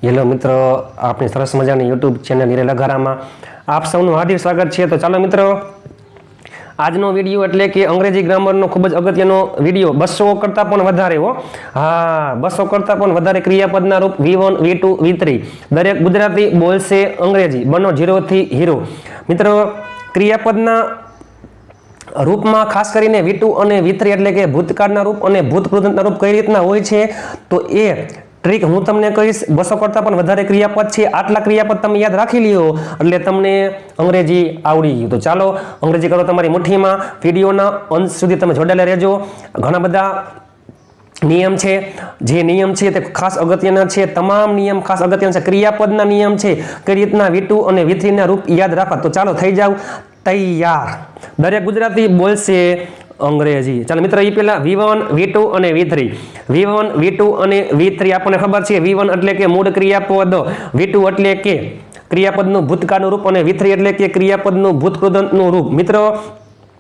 Hello મિત્રો, આપણી સરસ મજાની યુટ્યુબ ચેનલ હિરેલ અઘારામાં આપ સૌનું હાર્દિક સ્વાગત છે। તો ચાલો મિત્રો, આજનો વિડીયો એટલે કે અંગ્રેજી ગ્રામરનો ખૂબ જ અગત્યનો વિડીયો, 200 કરતાં પણ વધારે હો, હા 200 કરતાં પણ વધારે ક્રિયાપદના રૂપ V1 V2 V3 દરેક ગુજરાતી બોલશે અંગ્રેજી, બનો 0 થી હીરો। મિત્રો, ક્રિયાપદના રૂપમાં ખાસ કરીને V2 અને V3 એટલે કે ભૂતકાળના રૂપ અને ભૂતકૃતના રૂપ કઈ રીતના હોય છે, તો એ ટ્રીક હું તમને કહીશ। 200 કરતાં પણ વધારે ક્રિયાપદ છે, આટલા ક્રિયાપદ તમે યાદ રાખી લ્યો એટલે તમને અંગ્રેજી આવડી ગયું। તો ચાલો અંગ્રેજી કરો તમારી મુઠ્ઠીમાં, વિડીયોના અંત સુધી તમે જોડાયેલા રહેજો। ઘણા બધા નિયમ છે, જે નિયમ છે તે ખાસ અગત્યના છે, તમામ નિયમ ખાસ અગત્યના છે। ક્રિયાપદના નિયમ છે કઈ રીતના V2 અને V3 ના રૂપ યાદ રાખવા। તો ચાલો થઈ જાવ તૈયાર, દરેક ગુજરાતી બોલશે અંગ્રેજી। ચાલો મિત્રો, એ પહેલા V1 V2 અને V3, V1 V2 અને V3 આપણને ખબર છે। V1 એટલે કે મૂળ ક્રિયાપદ, V2 એટલે કે ક્રિયાપદનું ભૂતકાળનું રૂપ અને V3 એટલે કે ક્રિયાપદનું ભૂતકૃતનું રૂપ। મિત્રો,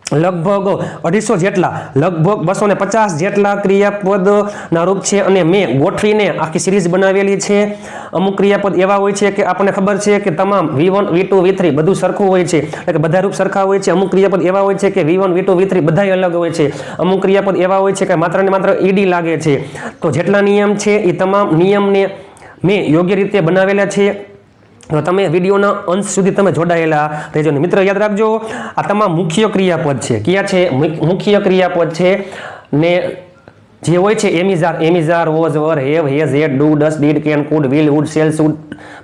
લગભગ 250 જેટલા, લગભગ 250 જેટલા ક્રિયાપદના રૂપ છે અને મેં ગોઠવીને આખી સિરીઝ બનાવેલી છે। અમુક ક્રિયાપદ એવા હોય છે કે આપણને ખબર છે કે તમામ V1 V2 V3 બધું સરખું હોય છે, એટલે કે બધા રૂપ સરખા હોય છે। અમુક ક્રિયાપદ એવા હોય છે કે V1 V2 V3 બધા અલગ હોય છે। અમુક ક્રિયાપદ એવા હોય છે કે માત્ર ને માત્ર ed લાગે છે। તો જેટલા નિયમ છે એ તમામ નિયમને મેં યોગ્ય રીતે બનાવેલા છે। તો તમે વિડીયોના અંત સુધી તમે જોડાયેલા રહેજો ને। મિત્રો, યાદ રાખજો, આ તમામ મુખ્ય ક્રિયાપદ છે। કયા છે? મુખ્ય ક્રિયાપદ છે ને જે હોય છે am is are, was, were, have, has, had, do, does, did, can, could, will, would, shall, should,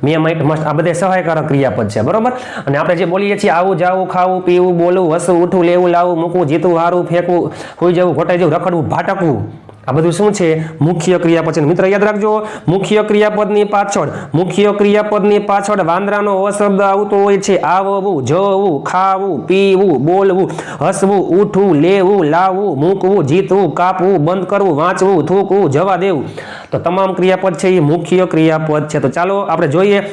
may, might, must, આ બધા સહાયકારક ક્રિયાપદ છે, બરોબર। અને આપણે જે બોલીએ છીએ આવું, જાવું, ખાવું, પીવું, બોલવું, હસવું, ઉઠવું, લેવું, લાવવું, મૂકવું, જીતવું, હારવું, ફેંકવું, હોઈ જવું, ઘટાઈ જવું, રખડવું, ભાટકવું, આ બધું શું છે? મુખ્ય ક્રિયાપદ છે। મિત્રો, યાદ રાખજો, મુખ્ય ક્રિયાપદની પાછળ વાંદરાનો અશબ્દ આવતો હોય છે। આવવું, જવું, ખાવું, પીવું, બોલવું, હસવું, ઉઠવું, લેવું, લાવવું, મૂકવું, જીતવું, કાપવું, બંધ કરવું, વાંચવું, થૂકવું, જવા દેવું। તો તમામ ક્રિયાપદ છે એ મુખ્ય ક્રિયાપદ છે। તો ચાલો આપણે જોઈએ।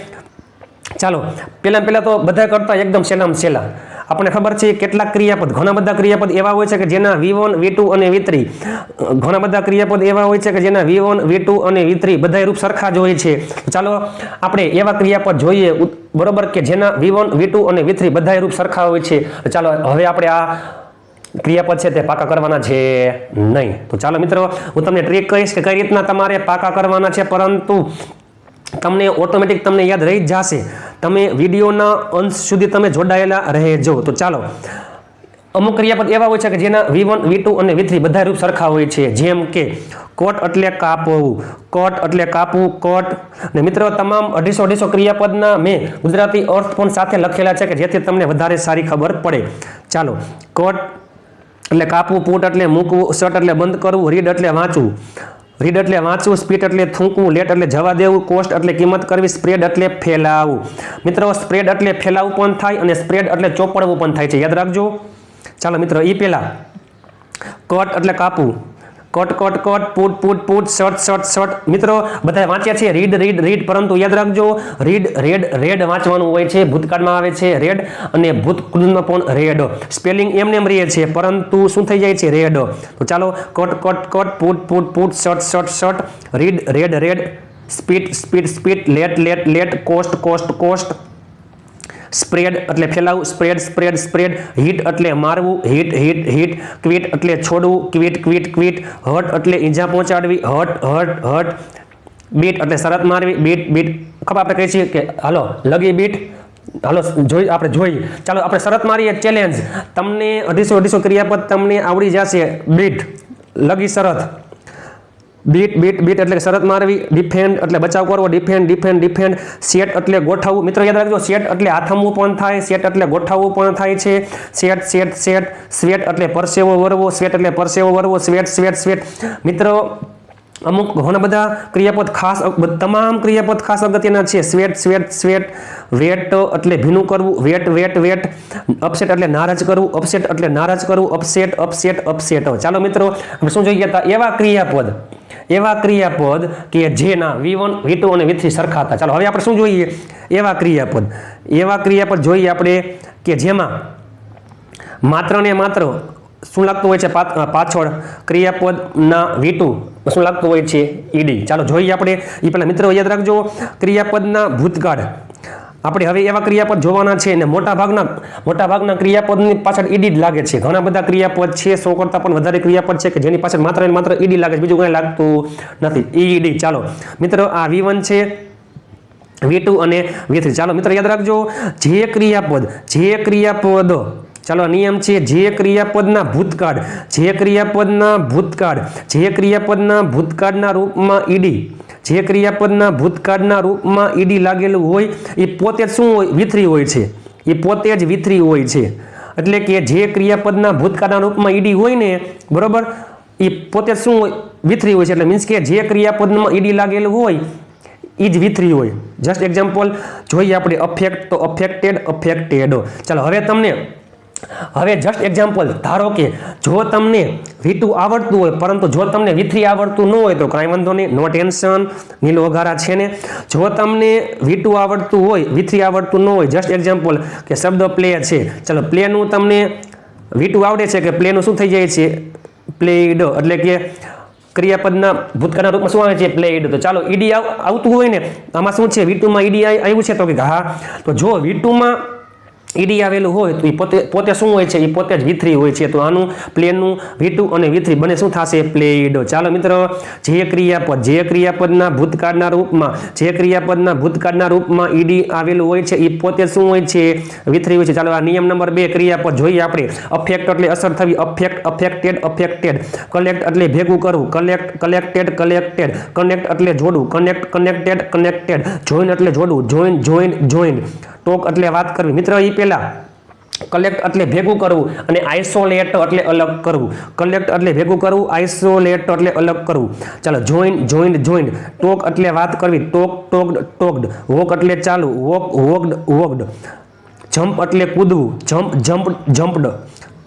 ચાલો પહેલા તો બધા કરતા એકદમ સહેલામાં સહેલા આપણને ખબર છે કેટલાક ક્રિયાપદ, ઘણા બધા ક્રિયાપદ એવા હોય છે કે જેના V1 V2 અને V3, ઘણા બધા ક્રિયાપદ એવા હોય છે કે જેના V1 V2 અને V3 બધા રૂપ સરખા જ હોય છે। ચાલો આપણે એવા ક્રિયાપદ જોઈએ, બરોબર, કે જેના V1 V2 અને V3 બધા રૂપ સરખા હોય છે। ચાલો હવે આપણે આ ક્રિયાપદ છે તે પાકા કરવાના છે નહીં। તો ચાલો મિત્રો, હું તમને ટ્રીક કહીશ કે કઈ રીતના તમારે પાકા કરવાના છે, પરંતુ તમને ઓટોમેટિક તમને યાદ રહી જ જશે। તમે વિડીયોના અંત સુધી તમે જોડાયેલા રહેજો। તો ચાલો, અમુક ક્રિયાપદ એવા હોય છે કે જેના V1 V2 અને V3 બધા રૂપ સરખા હોય છે, જેમ કે કોટ એટલે કાપવું, કોટ એટલે કાપવું, કોટ। અને મિત્રો, તમામ 250 ક્રિયાપદના મેં ગુજરાતી અર્થ પણ સાથે લખેલા છે કે જેથી તમને વધારે સારી ખબર પડે। ચાલો, કોટ એટલે કાપવું, પુટ એટલે મૂકવું, શર્ટ એટલે બંધ કરવું, રીડ એટલે વાંચવું, રીડ એટલે વાંચવું, સ્પીટ એટલે થૂંકવું, લેટ એટલે જવા દેવું, કોસ્ટ એટલે કિંમત કરવી, સ્પ્રેડ એટલે ફેલાવવું। મિત્રો, સ્પ્રેડ એટલે ફેલાવવું પણ થાય અને સ્પ્રેડ એટલે ચોપડવું પણ થાય છે, યાદ રાખજો। ચાલો મિત્રો, એ પહેલા કોટ એટલે કાપવું, cut cut cut, put put put, shut shut shut. મિત્રો, બધા વાંચ્યા છે રીડ રીડ રીડ, પરંતુ યાદ રાખજો, રીડ રેડ રેડ વાંચવાનું હોય છે, ભૂતકાળમાં આવે છે રેડ અને ભૂતકૃતમાં પણ રેડ, સ્પેલિંગ એમને રહે છે પરંતુ શું થઈ જાય છે? રેડ। તો ચાલો, cut cut cut, put put put, shut shut shut, read read read, spit spit spit, let let let, cost cost cost, spread એટલે ફેલાવું, સ્પ્રેડ સ્પ્રેડ સ્પ્રેડ, હિટ એટલે મારવું, હિટ હિટ હિટ, ક્વિટ એટલે છોડવું, quit quit quit, hurt એટલે ઈજા પહોંચાડવી, hurt hurt hurt, bit એટલે શરત મારવી, બીટ બીટ, ખબર આપણે કહીએ છીએ કે હાલો લગી બીટ, હાલો આપણે જોઈએ। ચાલો આપણે શરત મારીએ, ચેલેન્જ, તમને 250 ક્રિયાપદ તમને આવડી જશે। બીટ લગી શરત, બીટ બીટ બીટ એટલે શરત મારવી, ડિફેન્ડ એટલે બચાવ કરવો, ડિફેન્ડ ડિફેન્ડ ડિફેન્ડ, સેટ એટલે ગોઠવવું। મિત્રો, યાદ રાખજો, સેટ એટલે હાથમવું પણ થાય, સેટ એટલે ગોઠવવું પણ થાય છે। સેટ સેટ સેટ, સ્વેટ એટલે પરસેવો વરવો, સ્વેટ એટલે પરસેવો વરવો, સ્વેટ સ્વેટ સ્વેટ। મિત્રો, અમુક ઘણા બધા ક્રિયાપદ ખાસ, તમામ ક્રિયાપદ ખાસ અગત્યના છે। સ્વેટ સ્વેટ સ્વેટ, વેટ એટલે ભીનું કરવું, વેટ વેટ વેટ, અપસેટ એટલે નારાજ કરવું, અપસેટ એટલે નારાજ કરવું, અપસેટ અપસેટ અપસેટ। ચાલો મિત્રો, આપણે શું જોઈએ હતા? એવા ક્રિયાપદ કે જેના V1 V2 અને V3 સરખા હતા। ચાલો હવે આપણે શું જોઈએ? એવા ક્રિયાપદ જોઈએ આપણે કે જેમાં માત્ર ને માત્ર શું લાગતું હોય છે પાછળ ક્રિયાપદના V2 શું લાગતું હોય છે ઈડી. ચાલો જોઈએ આપણે એ પહેલા મિત્રો યાદ રાખજો ક્રિયાપદના ભૂતકાળ આપણે હવે એવા ક્રિયાપદ જોવાના છે ને મોટા ભાગના ક્રિયાપદની પાછળ ઈડી જ લાગે છે. ઘણા બધા ક્રિયાપદ છે 100 કરતાં પણ વધારે ક્રિયાપદ છે કે જેની પાછળ માત્ર ને માત્ર ઈડી લાગે છે, બીજું કંઈ લાગતું નથી. ઈડી. ચાલો મિત્રો આ V1 છે, V2 અને V3. ચાલો મિત્રો યાદ રાખજો જે ક્રિયાપદ ચાલો નિયમ છે જે ક્રિયાપદના ભૂતકાળના રૂપમાં ઈડી લાગેલું હોય એ પોતે જ શું હોય V3 હોય છે. એ પોતે જ V3 હોય છે. એટલે કે જે ક્રિયાપદના ભૂતકાળના રૂપમાં ઈડી હોય ને બરોબર એ પોતે જ શું હોય V3 હોય છે. એટલે મીન્સ કે જે ક્રિયાપદમાં ઈડી લાગેલું હોય એ જ V3 હોય. જસ્ટ એક્ઝામ્પલ જોઈએ આપણે અફેક્ટ તો અફેક્ટેડ. ચાલો હવે જસ્ટ એક્ઝામ્પલ ધારો કે જો તમને V2 આવડતું હોય પરંતુ જો તમને V3 આવડતું ન હોય તો કાંઈ વાંધો નહીં, નો ટેન્શન, નીલો વઘારા છે ને. જો તમને V2 આવડતું હોય V3 આવડતું ન હોય, જસ્ટ એક્ઝામ્પલ કે શબ્દ પ્લે છે, ચાલો પ્લેનું તમને V2 આવડે છે કે પ્લેનું શું થઈ જાય છે પ્લેડ, એટલે કે ક્રિયાપદના ભૂતકાળના રૂપમાં શું આવે છે પ્લેડ. તો ચાલો ઈડી આવતું હોય ને આમાં શું છે V2 માં ઈડી આવ્યું છે તો કે હા, તો જો V2 માં ઈડી આવેલું હોય તો એ પોતે શું હોય છે એ પોતે જ V3 હોય છે. તો આનું પ્લેનનું V2 અને V3 બંને શું થશે પ્લેડ. ચાલો મિત્રો જે ક્રિયાપદના ભૂતકાળના રૂપમાં ઈડી આવેલું હોય છે એ પોતે શું હોય છે V3 હોય છે. ચાલો આ નિયમ નંબર 2 ક્રિયાપદ જોઈએ આપણે. અફેક્ટ એટલે અસર થવી, અફેક્ટેડ. કલેક્ટ એટલે ભેગું કરવું, કલેક્ટેડ. કનેક્ટ એટલે જોડવું, કનેક્ટેડ. જોઈન એટલે જોડવું, જોઈન. ટોક એટલે વાત કરવી. મિત્રો એ પહેલા કલેક્ટ એટલે ભેગું કરવું અને આઇસોલેટ એટલે અલગ કરવું. કલેક્ટ એટલે ભેગું કરવું, આઇસોલેટ એટલે અલગ કરવું. ચાલો જોઈન. ટોક એટલે વાત કરવી, ટોક્ડ. વોક એટલે ચાલવું, વોક્ડ. જમ્પ એટલે કૂદવું, જમ્પ્ડ.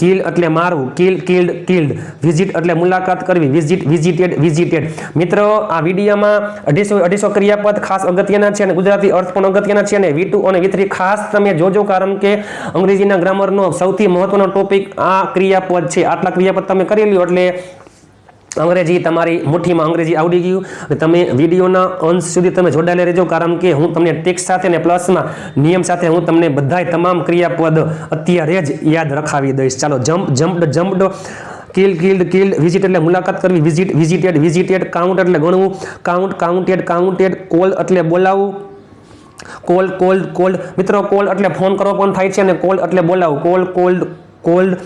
કિલ એટલે મારવું, કિલ્ડ. વિઝિટ એટલે મુલાકાત કરવી, વિઝિટેડ. મિત્રો આ વિડીયોમાં 250 ક્રિયાપદ ખાસ અગત્યના છે અને ગુજરાતી અર્થ પણ અગત્યના છે અને V2 અને V3 ખાસ તમે જોજો કારણ કે અંગ્રેજીના ગ્રામરનો સૌથી મહત્વનો ટોપિક આ ક્રિયાપદ છે. આટલા ક્રિયાપદ તમે કરી લ્યો એટલે અંગ્રેજી તમારી મુઠ્ઠીમાં અંગ્રેજી આવડી ગયું. તમે વિડીયોના અંત સુધી તમે જોડાયેલા રહેજો કારણ કે હું તમને ટેક્સ્ટ સાથે અને પ્લસમાં નિયમ સાથે હું તમને બધાય તમામ ક્રિયાપદ અત્યારે જ યાદ રખાવી દઈશ. ચાલો જમ્પ્ડ, કિલ્ડ. વિઝિટ એટલે મુલાકાત કરવી, વિઝિટેડ. કાઉન્ટ એટલે ગણવું, કાઉન્ટેડ. કોલ એટલે બોલાવવું, કોલ્ડ. મિત્રો કોલ એટલે ફોન કરવો પણ થાય છે અને કોલ એટલે બોલાવવું, કોલ્ડ.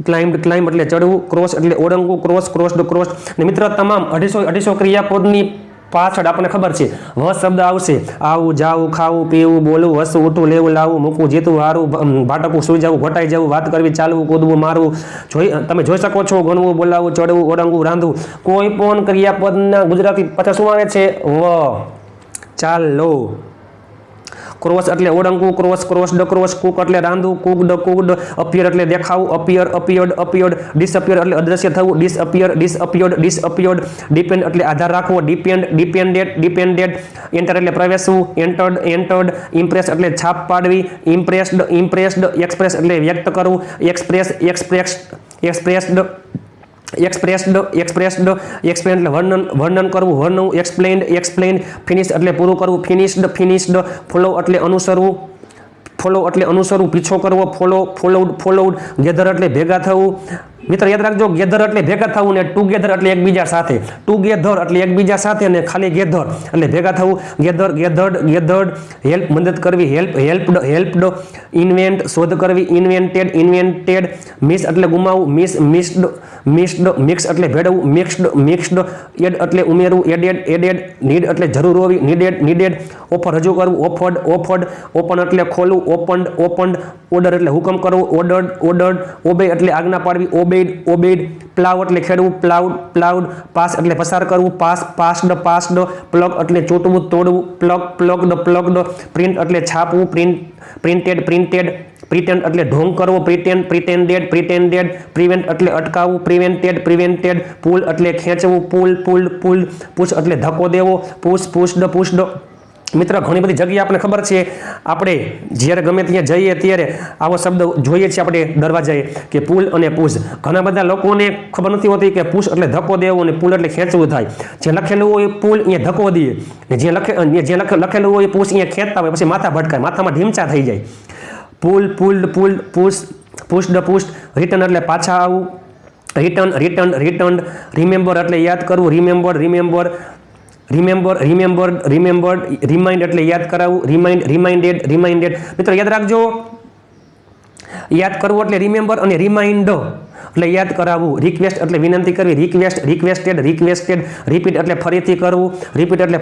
ક્લાઇમ્બ એટલે ચડવું, ક્રોસ એટલે ઓળંગવું, ક્રોસ્ડ. ને મિત્રો તમામ 250 ક્રિયાપદની પાછળ આપણને ખબર છે શબ્દ આવશે. આવું, જાવું, ખાવું, પીવું, બોલવું, હસવું, ઉઠવું, લેવું, લાવવું, મૂકવું, જીતવું, હારવું, ભાટકવું, સુઈ જવું, ઘટાઈ જવું, વાત કરવી, ચાલવું, કૂદવું, મારવું. તમે જોઈ શકો છો ગણવું, બોલાવવું, ચડવું, ઓળંગવું, રાંધવું. કોઈ પણ ક્રિયાપદના ગુજરાતી પાછળ શું આવે છે ચાલો. ક્રોસ એટલે ઓળંગવું, ક્રોસ્ડ. કુક એટલે રાંધવું, કુકડ. અપિયર એટલે દેખાવું, અપિયર્ડ. ડિસઅપિયર એટલે અદ્રશ્ય થવું, ડિસઅપિયર્ડ. ડિપેન્ડ એટલે આધાર રાખવો, ડિપેન્ડેડ. એન્ટર એટલે પ્રવેશવું, એન્ટર્ડ. ઇમ્પ્રેસ એટલે છાપ પાડવી, ઇમ્પ્રેસ્ડ. એક્સપ્રેસ એટલે વ્યક્ત કરવું, એક્સપ્રેસ્ડ. એક્સપ્લેન એટલે વર્ણન કરવું, વર્ણવું, એક્સપ્લેન્ડ. ફિનિશ એટલે પૂરું કરવું, ફિનિશ્ડ. ફોલો એટલે અનુસરવું, પીછો કરવો, ફોલોઉડ. ગેધર એટલે ભેગા થવું. મિત્ર યાદ રાખજો ગેધર એટલે ભેગા થવું ને ટુગેધર એટલે એકબીજા સાથે અને ખાલી ગેધર એટલે ભેગા થવું. ગેધર્ડ. હેલ્પ મદદ કરવી, હેલ્પડ. ઇન્વેન્ટ શોધ કરવી, ઇન્વેન્ટેડ. મિસ એટલે ગુમાવવું, મિસ્ડ. મિક્સ એટલે ભેળવવું, મિક્સ્ડ. એડ એટલે ઉમેરવું, એડેડ. નીડ એટલે જરૂર હોવી, નીડેડ. ઓફર રજૂ કરવું, ઓફર્ડ. ઓપન એટલે ખોલવું, ઓપન્ડ. ઓર્ડર એટલે હુકમ કરવો, ઓર્ડર્ડ. ઓબે એટલે આજ્ઞા પાડવી, ઓબેડ. પ્લાવ એટલે ખેડવું, પ્લાઉડ. પાસ એટલે પસાર કરવું, પાસ્ડ. પ્લગ એટલે ચોટવું, તોડવું, પ્લગ્ડ. પ્રિન્ટ એટલે છાપવું, પ્રિન્ટેડ. પ્રિટેન્ડ એટલે ઢોંગ કરવો, પ્રિટેન્ડેડ. પ્રિવેન્ટ એટલે અટકાવવું, પ્રિવેન્ટેડ. પુલ એટલે ખેંચવું, પુલ્ડ. પુશ એટલે ધક્કો દેવો, પુશ્ડ. મિત્ર ઘણી બધી જગ્યાએ આપણે ખબર છે, આપણે જ્યારે ગમે ત્યાં જઈએ ત્યારે આવો શબ્દ જોઈએ છીએ આપણે દરવાજાએ કે પુલ અને પુશ. ઘણા બધા લોકોને ખબર નથી હોતી કે પુશ એટલે ધક્કો દેવો અને પુલ એટલે ખેંચવું થાય. જે લખેલું હોય પુલ અહીંયા ધક્કો દઈએ, જે લખેલું હોય પુશ અહીંયા ખેંચતા હોય, પછી માથા ભટકાય, માથામાં ઢીમચા થઈ જાય. પુલ પુલ પુલ પુશ પુશ્ડ પુશ્ડ. રિટર્ન એટલે પાછા આવવું, રિટર્ન રિટર્ન રિટર્ન. રિમેમ્બર એટલે યાદ કરવું, રિમેમ્બર રિમેમ્બર રિમેમ્બર્ડ. રિમાઇન્ડ એટલે યાદ કરાવવું, રિમાઇન્ડેડ રિમાઇન્ડેડ. મિત્રો યાદ રાખજો, યાદ કરવું એટલે રિમેમ્બર અને રિમાઇન્ડ એટલે યાદ કરાવવું. રિક્વેસ્ટ એટલે વિનંતી કરવી, રિક્વેસ્ટેડ. રિપીટ એટલે ફરીથી કરવું,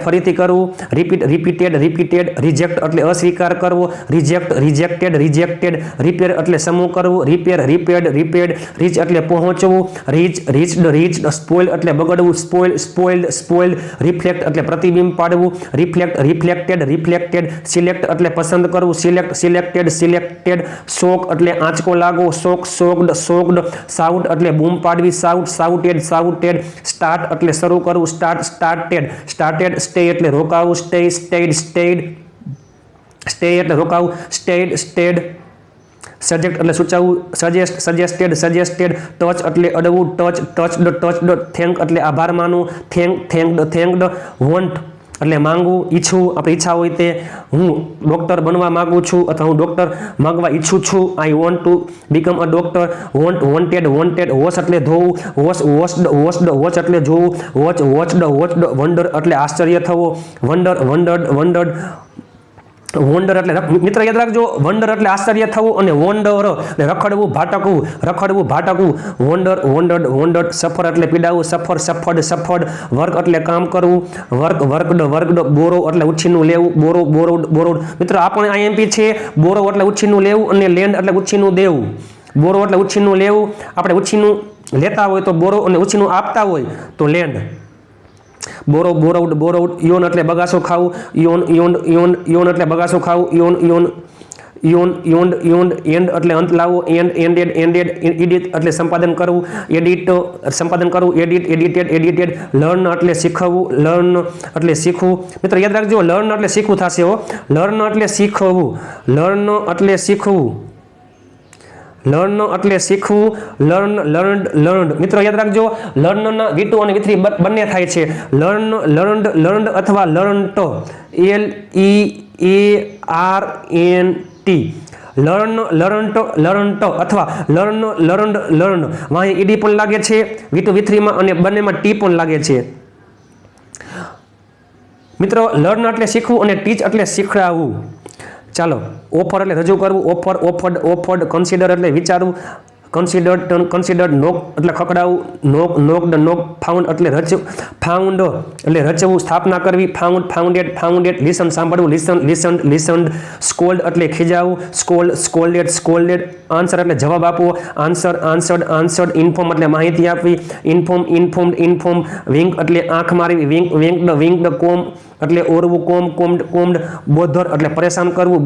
ફરીથી કરવું. રિપીટેડ. રિજેક્ટ એટલે અસ્વીકાર કરવો, રિજેક્ટેડ. રિપેર એટલે સમૂહ કરવું, રિપેર્ડ. રીચ એટલે પહોંચવું, રીચ્ડ. સ્પોઇલ એટલે બગડવું, સ્પોઇલ્ડ. રિફ્લેક્ટ એટલે પ્રતિબિંબ પાડવું, રિફ્લેક્ટેડ. સિલેક્ટ એટલે પસંદ કરવું, સિલેક્ટેડ. શોક એટલે આંચકો લાગવો, શોક્ડ. સાઉટ એટલે બૂમ પાડવી, સાઉટેડ. સ્ટાર્ટ એટલે શરૂ કરવું, સ્ટાર્ટેડ. સ્ટે એટલે રોકાવું, સ્ટેડ. સ્ટે એટલે રોકાવું, સ્ટેડ. સજેક્ટ એટલે સૂચવવું, સજેસ્ટેડ. ટચ એટલે અડવું, ટચડ. થેન્ક એટલે આભાર માનવું, થેન્કડ. વોન્ટ એટલે માંગવું, ઈચ્છવું, આપણે ઈચ્છા હોય તે. હું ડોક્ટર બનવા માંગુ છું અથવા હું ડોક્ટર માંગવા ઈચ્છું છું, I want to become a doctor. Wanted. Wash એટલે ધોવું, વોચ એટલે જોવું, વોચડ. વન્ડર એટલે આશ્ચર્ય થવો, વન્ડર્ડ. વોન્ડર એટલે મિત્ર યાદ રાખજો, વન્ડર એટલે આશ્ચર્ય થવું અને વોન્ડર એટલે રખડવું, ભાટકવું. વોન્ડર્ડ. સફર એટલે પીડાવું, સફર્ડ. વર્ક એટલે કામ કરવું, વર્કડ. બોરો એટલે ઉછીનું લેવું, બોરોડ. મિત્રો આપણે આઈએમપી છે, બોરો એટલે ઉછીનું લેવું અને લેન્ડ એટલે ઉછીનું દેવું. બોરો એટલે ઉછીનું લેવું, આપણે ઉછીનું લેતા હોય તો બોરો અને ઉછીનું આપતા હોય તો લેન્ડ. બોરોડ. યોન એટલે બગાસો ખાવું, યોન એટલે બગાસો ખાવું, યોન્ડ. એન્ડ એટલે અંત લાવવો, એન્ડેડ. એડિટ એટલે સંપાદન કરવું, એડિટેડ. લર્ન એટલે શીખવવું, શીખવું. મિત્રો યાદ રાખજો, લર્ન એટલે શીખવું થશે હો, લર્ન એટલે શીખવું. લર્ન્ડ. મિત્રો યાદ રાખજો, લર્નના V2 અને V3 બંને થાય છે. લર્ન્ડ અથવા લર્ન્ટ, LEARNT. લર્ન્ટ અથવા લર્ન્ડ. વાંહે ઈડી પણ લાગે છે V2 V3 માં અને બંનેમાં ટી પણ લાગે છે. મિત્રો લર્ન એટલે શીખવું અને ટીચ એટલે શીખડાવવું. ચાલો, ઓફર એટલે રજૂ કરવું, ઓફર્ડ. કન્સિડર એટલે વિચારવું, કન્સિડર્ડ. નોક એટલે ખકડાવું, નોક્ડ. ફાઉન્ડ એટલે રચવું, સ્થાપના કરવી, ફાઉન્ડેડ. લિસન સાંભળવું, લિસન્ડ. સ્કોલ્ડ એટલે ખીજાવું, સ્કોલ્ડેડ. આન્સર એટલે જવાબ આપવો, આન્સર્ડ. ઇન્ફોર્મ એટલે માહિતી આપવી, ઇન્ફોર્મ. વિંક એટલે આંખ મારવી, વિંકડ. કોમ એટલે ઓરવું, કોમ્ડ. બોધડ એટલે પરેશાન કરવું,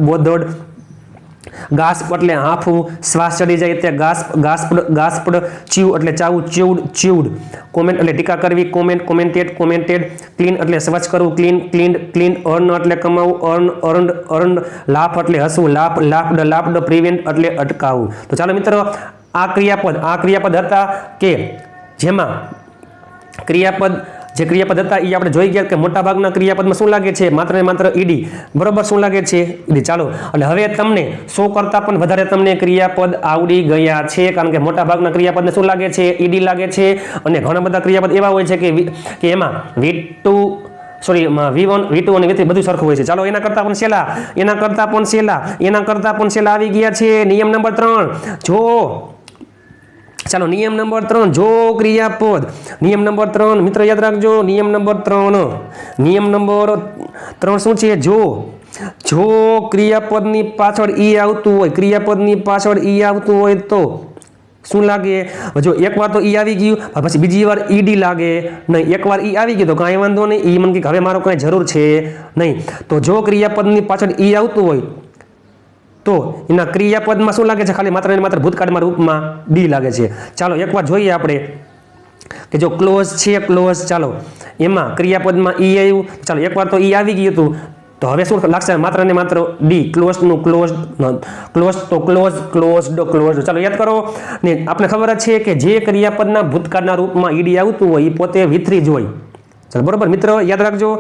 બોધડ. ગાસ્પ એટલે હાંફવું, શ્વાસ ચડી જાય તે ગાસ્પડ. ચીવ એટલે ચાવું, ચ્યુડ. કોમેન્ટ એટલે ટીકા કરવી, કોમેન્ટેડ. ક્લીન એટલે સ્વચ્છ કરવું, ક્લીન. અર્ન એટલે કમાવું, અર્ન્ડ. લાફ એટલે હસવું, લાફડ. પ્રિવેન્ટ એટલે અટકાવવું. તો ચાલો મિત્રો, આ ક્રિયાપદ હતા કે જેમાં જે ક્રિયાપદ હતા એ આપણે જોઈ ગયા કે મોટાભાગના ક્રિયાપદમાં શું લાગે છે, માત્ર ને માત્ર ઈડી. બરોબર, શું લાગે છે? ઈડી. ચાલો, એટલે હવે તમને 100 કરતાં પણ વધારે તમને ક્રિયાપદ આવડી ગયા છે, કારણ કે મોટાભાગના ક્રિયાપદને શું લાગે છે? ઈડી લાગે છે. અને ઘણા બધા ક્રિયાપદ એવા હોય છે કે એમાં V1, V2 અને V3 બધું સરખું હોય છે. ચાલો, એના કરતાં પણ છેલ્લા આવી ગયા છે. નિયમ નંબર 3 જો. ચાલો, નિયમ નંબર 3 જો ક્રિયાપદ. નિયમ નંબર 3 મિત્ર યાદ રાખજો, નિયમ નંબર 3 શું છે? જો ક્રિયાપદની પાછળ ઈ આવતું હોય, તો શું લાગે? જો એકવાર તો ઈ આવી ગયું, પછી બીજી વાર ઈડી લાગે નહીં. એકવાર ઈ આવી ગયું તો કાંઈ વાંધો નહીં, ઈ મને કે હવે મારો કાંઈ જરૂર છે નહીં. તો જો ક્રિયાપદની પાછળ ઈ આવતું હોય તો એના ક્રિયાપદમાં શું લાગે છે? ખાલી માત્ર ને માત્ર ભૂતકાળમાં રૂપમાં ડી લાગે છે. ચાલો એકવાર જોઈએ આપણે કે જો ક્લોઝ છે ક્લોઝ, ચાલો એમાં ક્રિયાપદમાં ઈ આવ્યું, ચાલો એકવાર તો ઈ આવી ગયું હતું, તો હવે શું લાગશે? માત્ર ને માત્ર ડી, ક્લોઝનું ક્લોઝ, ક્લોઝ તો ક્લોઝ, ક્લોઝડ, ક્લોઝડ. ચાલો યાદ કરો ને, આપણે ખબર જ છે કે જે ક્રિયાપદના ભૂતકાળના રૂપમાં ઈડી આવતું હોય એ પોતે V3 જ હોય. ચાલો બરોબર મિત્રો, યાદ રાખજો.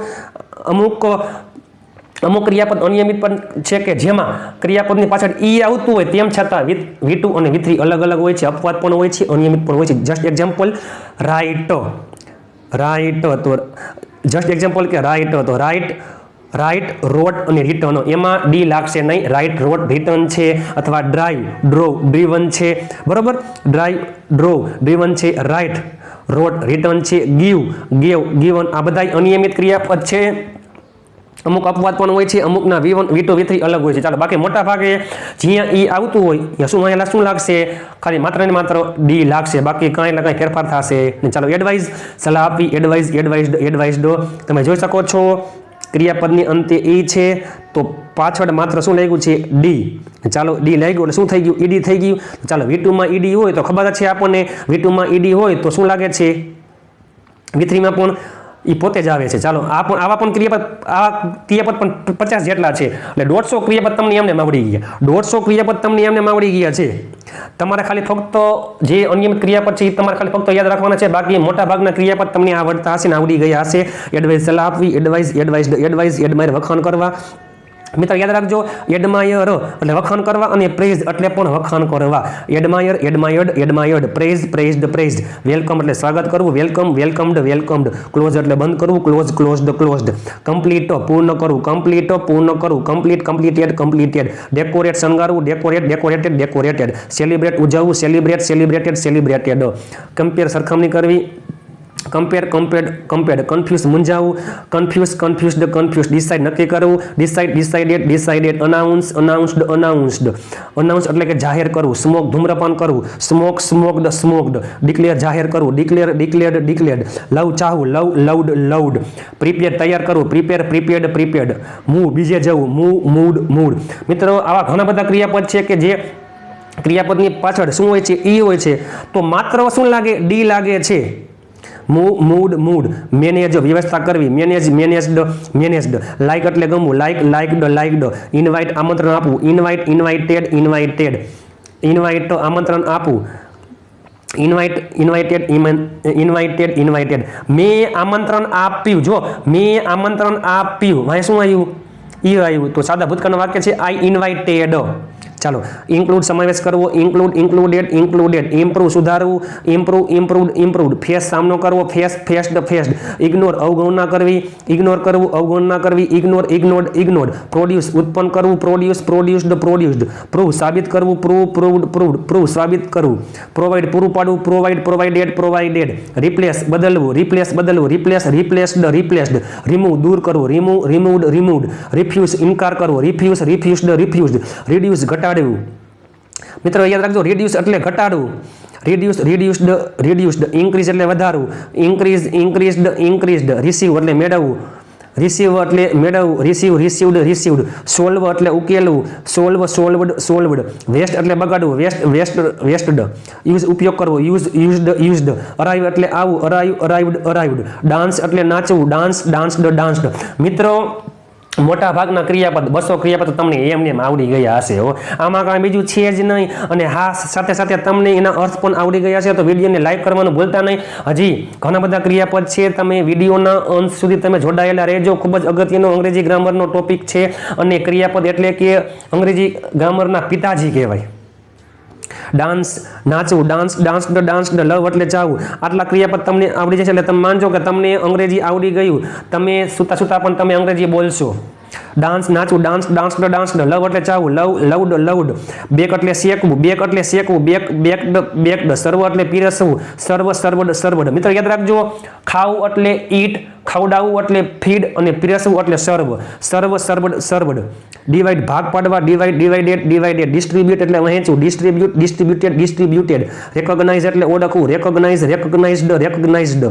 અમુક ક્રિયાપદ અનિયમિત પણ છે કે જેમાં ક્રિયાપદની પાછળ ઈ આવતું હોય તેમ છતાં V2 અને V3 અલગ અલગ હોય છે, અપવાદ પણ હોય છે, અનિયમિત પણ હોય છે. જસ્ટ એક્ઝામ્પલ રાઈટ, તો જસ્ટ એક્ઝામ્પલ કે રાઈટ, તો રાઈટ, રોટ અને રિટર્ન, એમાં ડી લાગશે નહીં. રાઈટ, રોટ, રિટર્ન છે, અથવા ડ્રાઈવ, ડ્રો, ડ્રીવન છે, બરોબર. ડ્રાઈવ, ડ્રો, ડ્રીવન છે. રાઈટ, રોટ, રિટર્ન છે. ગીવ, ગેવ, ગીવન, આ બધા અનિયમિત ક્રિયાપદ છે. અમુક અપવાદ પણ હોય છે, અમુકના V1, V2, V3 અલગ હોય છે. ચાલો બાકી મોટા ભાગે જ્યાં ઈ આવતું હોય અહીંયા શું લાગશે? ખાલી માત્ર ને માત્ર ડી લાગશે, બાકી કાંઈ ને કાંઈ ફેરફાર થશે. ચાલો એડવાઇઝ, સલાહ આપી, એડવાઇઝડ તમે જોઈ શકો છો ક્રિયાપદની અંતે ઈ છે, તો પાછળ માત્ર શું લાગ્યું છે? ડી. ચાલો ડી લાગ્યું એટલે શું થઈ ગયું? ઈડી થઈ ગયું. ચાલો V2 માં ઈડી હોય તો ખબર છે આપણને, V2 માં ઈડી હોય તો શું લાગે છે? V3 માં પણ એ પોતે જ આવે છે. ચાલો આવા પણ ક્રિયાપદ પણ 50 જેટલા છે, એટલે 150 ક્રિયાપદ તમને એમને આવડી ગયા. 150 ક્રિયાપદ તમને એમને આવડી ગયા છે. તમારે ખાલી ફક્ત જે અનિયમિત ક્રિયાપદ છે એ તમારે ખાલી ફક્ત યાદ રાખવાના છે, બાકી મોટા ભાગના ક્રિયાપદ તમને આવડતા હશે ને આવડી ગયા હશે. એડવાઇઝ, સલાહ આપવી, એડમાયર વખાણ કરવા. મિત્ર યાદ રાખજો, એડમાયર એટલે વખાણ કરવા અને પ્રેઝ એટલે પણ વખાણ કરવા. Admire, admired, praise, praised. Welcome એટલે સ્વાગત કરવું, વેલકમ્ડ. ક્લોઝ એટલે બંધ કરવું, ક્લોઝડ. કમ્પ્લીટ પૂર્ણ કરવું, કમ્પ્લીટેડ. ડેકોરેટ શણગારવું, ડેકોરેટેડ. સેલિબ્રેટ ઉજવવું, સેલિબ્રેટેડ. કમ્પેર સરખામણી કરવી, કમ્પેર્ડ, કન્ફ્યુઝ મૂંઝાવું, કન્ફ્યુઝડ. ડિસાઇડ નક્કી કરવું, ડિસાઇડેડ. અનાઉન્સ્ડ એટલે કે જાહેર કરવું. સ્મોક ધૂમ્રપાન કરવું, સ્મોક્ડ. ડિક્લેર જાહેર કરવું, ડિક્લેર્ડ. લવ ચાહવું, લવ્ડ. પ્રિપેર તૈયાર કરવું, પ્રિપેર્ડ. મૂવ બીજે જવું, મૂડ. મિત્રો આવા ઘણા બધા ક્રિયાપદ છે કે જે ક્રિયાપદની પાછળ શું હોય છે? ઈ હોય છે, તો માત્ર શું લાગે? ડી લાગે છે. મૂડ, મેનેજ વ્યવસ્થા કરવી, મેનેજડ. લાઇક એટલે ગમવું, લાઇકડ. ઇન્વાઇટ આમંત્રણ આપવું, ઇન્વાઇટેડ. આમંત્રણ આપવું, ઇન્વાઇટેડ. મેં આમંત્રણ આપ્યું, જો મેં આમંત્રણ આપ્યું, ભાઈ શું આવ્યું? ઈ આવ્યું. તો સાદા ભૂતકાળનું વાક્ય છે આઈ ઇન્વાઇટેડ. ચાલો ઇન્ક્લુડ સમાવેશ કરવો, ઇન્ક્લુડેડ. ઇમ્પ્રૂવ સુધારવું, ઇમ્પ્રુવડ. ફેસ સામનો કરવો, ફેસ્ડ. ઇગ્નોર અવગણના કરવી, ઇગ્નોર્ડ. પ્રોડ્યુસ ઉત્પન્ન કરવું, પ્રોડ્યુસ્ડ. પ્રૂવ સાબિત કરવું, પ્રૂવ સાબિત કરવું. પ્રોવાઇડ પૂરું પાડવું, પ્રોવાઇડેડ. રિપ્લેસ બદલવું, રિપ્લેસ્ડ. રિમૂવ દૂર કરવું, રિમૂવ્ડ. રિફ્યુઝ ઇનકાર કરવો, રિફ્યુઝડ. રિડ્યુસ ઘટાડવું. મિત્રો યાદ રાખજો, રિડ્યુસ એટલે ઘટાડવું, રિડ્યુસ્ડ. ઇન્ક્રીઝ એટલે વધારવું, ઇન્ક્રીઝડ. રિસીવ એટલે મેળવવું, રિસીવ્ડ. સોલ્વ એટલે ઉકેલવું, સોલ્વડ. વેસ્ટ એટલે બગાડવું, વેસ્ટડ. યુઝ ઉપયોગ કરવો, યુઝડ. અરાઈવ એટલે આવું, અરાઈવ્ડ. ડાન્સ એટલે નાચવું, ડાન્સ્ડ. મિત્રો મોટા ભાગના ક્રિયાપદ 200 ક્રિયાપદ તમને એમને આવડી ગયા હશે. આમાં કાંઈ બીજું છે જ નહીં. અને હા, સાથે સાથે તમને એના અર્થ પણ આવડી ગયા છે. તો વિડીયોને લાઈક કરવાનું ભૂલતા નહીં. હજી ઘણા બધા ક્રિયાપદ છે, તમે વિડીયોના અંત સુધી તમે જોડાયેલા રહેજો. ખૂબ જ અગત્યનો અંગ્રેજી ગ્રામરનો ટોપિક છે, અને ક્રિયાપદ એટલે કે અંગ્રેજી ગ્રામરના પિતાજી કહેવાય. Dance નાચવું, danced. લવ એટલે ચાહવું. આટલા ક્રિયાપદ તમને આવડી જશે એટલે તમે માનજો કે તમને અંગ્રેજી આવડી ગયું. તમે સુતા પણ તમે અંગ્રેજી બોલશો. Dance નાચવું, danced. લવ એટલે ચાહવું, લવ્ડ. બેક એટલે શેકવું, બેકડ. સર્વ એટલે પીરસવું, સર્વડ. મિત્રો યાદ રાખજો, ખાવું એટલે ઈટ, ખવડાવવું એટલે ફીડ, અને પીરસવું એટલે સર્વડ. ડિવાઈડ ભાગ પાડવા, ડિવાઇડેડ. ડિસ્ટ્રીબ્યુટ એટલે વહેંચવું, ડિસ્ટ્રીબ્યુટેડ. રેકોગ્નાઇઝ એટલે ઓળખવું, રેકોગ્નાઇઝડ.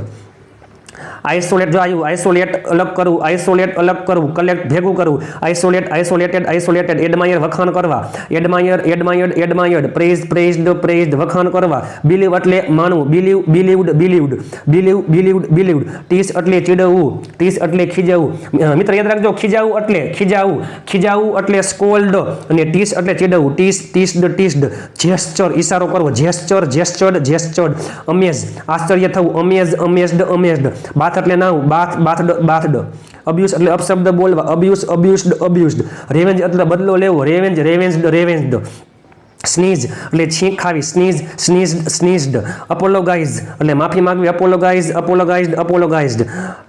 આઇસોલેટ જો આવ્યું, આઇસોલેટ અલગ કરવું, આઇસોલેટ અલગ કરવું, કલેક્ટ ભેગું કરવું, આઇસોલેટ આઇસોલેટેડ આઇસોલેટેડ, એડમાયર વખાણ કરવા, એડમાયર એડમાયર્ડ એડમાયર્ડ, પ્રેઝ પ્રેઝડ પ્રેઝડ વખાણ કરવા, બિલીવ એટલે માનવું, believe believed believed, believe believed believed, tease એટલે ચીડવવું, ટીસ એટલે ખીજાવવું. મિત્ર યાદ રાખજો, ખીજાવવું એટલે ખીજાવવું, ખીજાવવું એટલે સ્કોલ્ડ અને ટીસ એટલે ચીડવવું, ટીસ ટીસ્ડ ટીસ્ડ, જેસ્ચર ઇશારો કરવો, જેસ્ચર જેસ્ચર્ડ જેસ્ચર્ડ, અમેઝ આશ્ચર્ય થવું, અમેઝ અમેઝડ અમેઝડ, બાથ એટલે નાવું, બાથ બાથડ બાથડ, અબ્યુઝ એટલે અપશબ્દ બોલવા, અબ્યુઝ અબ્યુઝડ અબ્યુઝડ, રેવેન્જ એટલે બદલો લેવો, રેવેન્જ રેવેન્જડ રેવેન્જડ, સ્નીઝ એટલે છીંક ખાવી, સ્નીઝ સ્નીઝડ સ્નીઝડ, અપોલોગાઇઝ એટલે માફી માંગવી, અપોલોગાઇઝ અપોલોગાઇઝડ અપોલોગાઇઝડ,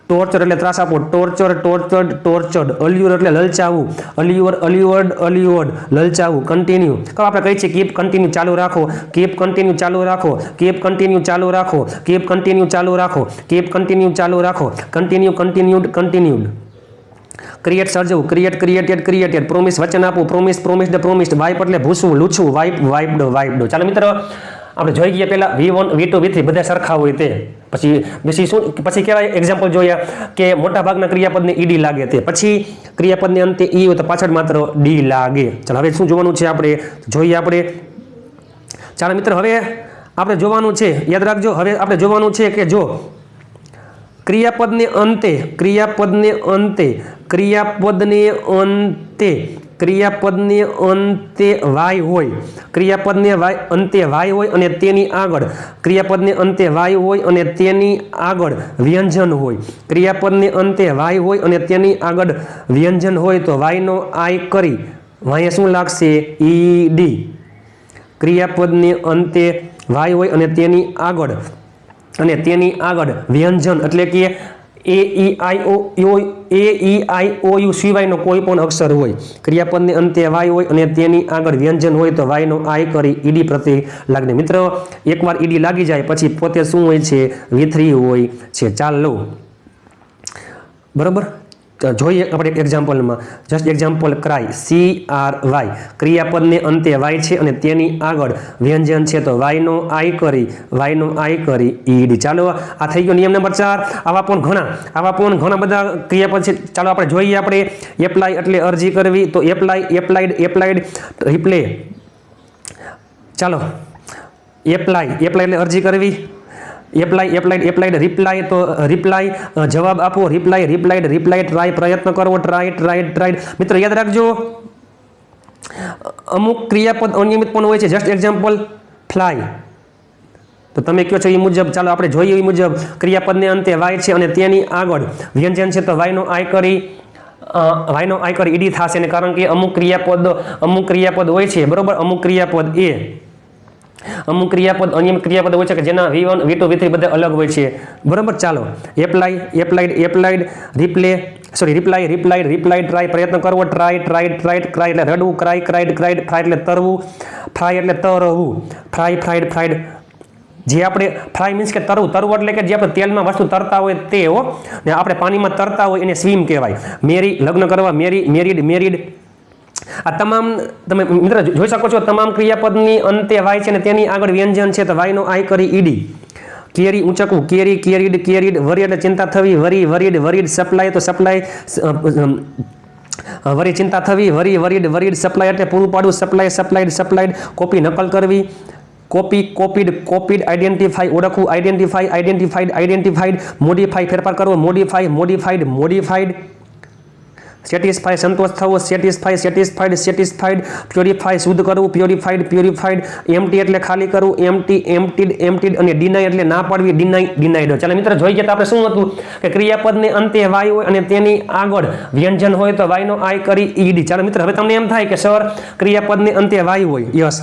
ટોર્ચર એટલે ત્રાસ આપવો, ટોર્ચર ટોર્ચર્ડ ટોર્ચર્ડ, અલ્યુર એટલે લલચાવવું, અલ્યુઅર અલ્યુઅર્ડ અલ્યુઅર્ડ લલચાવવું, કન્ટિન્યુ તો આપણે કહીએ છીએ કીપ કન્ટિન્યુ ચાલુ રાખો, કીપ કન્ટિન્યુ ચાલુ રાખો, કીપ કન્ટિન્યુ ચાલુ રાખો, કીપ કન્ટિન્યુ ચાલુ રાખો, કીપ કન્ટિન્યુ ચાલુ રાખો, કન્ટિન્યુ કન્ટિન્યુડ કન્ટિન્યુડ, ક્રિએટ સર્જવું, ક્રિએટ ક્રિએટેડ ક્રિએટેડ, પ્રોમિસ વચન આપવું, પ્રોમિસ પ્રોમિસ્ડ પ્રોમિસ્ડ, વાઇપ એટલે ભૂસવું લૂછવું, વાઇપ વાઇપ્ડ વાઇપ્ડ. ચાલો મિત્રો આપણે જોઈ ગયા પહેલા V1 V2 V3 બધા સરખા હોય તે પછી શું પછી કહેવાય એક્ઝામ્પલ જોયા કે મોટા ભાગના ક્રિયાપદને ઈડી લાગે તે, પછી ક્રિયાપદને અંતે ઈ હોય તો પાછળ માત્ર ડી લાગે. ચાલો હવે શું જોવાનું છે આપણે જોઈએ આપણે. ચાલો મિત્રો હવે આપણે જોવાનું છે, યાદ રાખજો, હવે આપણે જોવાનું છે કે જો ક્રિયાપદને અંતે ક્રિયાપદને અંતે ક્રિયાપદને અંતે ક્રિયાપદને અંતે વાય હોય, ક્રિયાપદને અંતે વાય હોય અને તેની આગળ ક્રિયાપદને અંતે વાય હોય અને તેની આગળ વ્યંજન હોય, ક્રિયાપદને અંતે વાય હોય અને તેની આગળ વ્યંજન હોય તો વાયનો આય કરી વાય શું લાગશે? ઈડી. ક્રિયાપદને અંતે વાય હોય અને તેની આગળ વ્યંજન એટલે કે એ ઈ આઈ ઓ યુ સિવાયનો કોઈ પણ અક્ષર હોય, ક્રિયાપદને અંતે વાય હોય અને તેની આગળ વ્યંજન હોય તો વાયનો આય કરી ઈડી પ્રત્યય લાગને. મિત્રો એકવાર ઈડી લાગી જાય પછી પોતે શું હોય છે? V3 હોય છે. ચાલો બરોબર જોઈએ આપણે એક્ઝામ્પલમાં. જસ્ટ એક્ઝામ્પલ ક્રાય, CRY, ક્રિયાપદને અંતે વાય છે અને તેની આગળ વ્યંજન છે તો વાયનો આય કરી ઈડી. ચાલો આ થઈ ગયો નિયમ નંબર 4. આવા પણ ઘણા બધા ક્રિયાપદ છે. ચાલો આપણે જોઈએ આપણે. એપ્લાય એટલે અરજી કરવી તો એપ્લાઇડ રિપ્લે. ચાલો એપ્લાય એટલે અરજી કરવી, એપ્લાઇડ રિપ્લાય તો રિપ્લાય જવાબ આપો, રિપ્લાય ટ્રાય પ્રયત્ન કરવો, ટ્રાય. મિત્રો યાદ રાખજો અમુક ક્રિયાપદ અનિયમિત પણ હોય છે. જસ્ટ એક્ઝામ્પલ ફ્લાય તો તમે કહો છો એ મુજબ ચાલો આપણે જોઈએ. એ મુજબ ક્રિયાપદને અંતે વાય છે અને તેની આગળ વ્યંજન છે તો વાયનો આય કરી ઈડી થશે ને, કારણ કે અમુક ક્રિયાપદ હોય છે બરોબર. અમુક ક્રિયાપદ અનિયમિત ક્રિયાપદ હોય છે કે જેના V1 V2 V3 બધા અલગ હોય છે બરાબર. ચાલો એપ્લાઇડ રિપ્લાય ટ્રાય પ્રયત્ન કરવો, ટ્રાય એટલે રડવું, ક્રાઇડ ફ્રાય એટલે તરવું, ફ્રાય એટલે તરવું, ફ્રાઈડ જે આપણે ફ્રાય મીન્સ કે તરવું એટલે કે જે આપણે તેલમાં વસ્તુ તરતા હોય તે હો, ને આપણે પાણીમાં તરતા હોય એને સ્વિમ કહેવાય. મેરી લગ્ન કરવા, મેરીડ. આ તમામ તમે મિત્ર જોઈ શકો છો તમામ ક્રિયાપદની અંતે વાય છે અને તેની આગળ વ્યંજન છે તો વાયનો આય કરી ઈડી. કેરી ઊંચકવું, કેરીડ. વરી એટલે ચિંતા થવી, વરીડ. સપ્લાય તો સપ્લાય વરી ચિંતા થવી, વરીડ. સપ્લાય એટલે પૂરું પાડવું, સપ્લાઇડ. કોપી નકલ કરવી, કોપીડ. આઈડેન્ટિફાઈ ઓળખવું, આઈડેન્ટિફાઈડ. મોડિફાઈ ફેરફાર કરવો, મોડિફાઈડ. સેટિસ્ફાઈ સંતોષ થવો, સેટિસ્ફાઈડ. પ્યોરિફાઈ શુદ્ધ કરવું, પ્યોરિફાઈડ. એમ્પ્ટી એટલે ખાલી કરવું, એમ્પ્ટીડ. અને ડિનાય એટલે ના પાડવી, ડિનાઈડ. ચાલો મિત્રો જોઈ ગયા આપણે શું હતું કે ક્રિયાપદને અંતે વાય હોય અને તેની આગળ વ્યંજન હોય તો વાયનો આય કરી ઈડી. ચાલો મિત્રો હવે તમને એમ થાય કે સર ક્રિયાપદને અંતે વાય હોય, યસ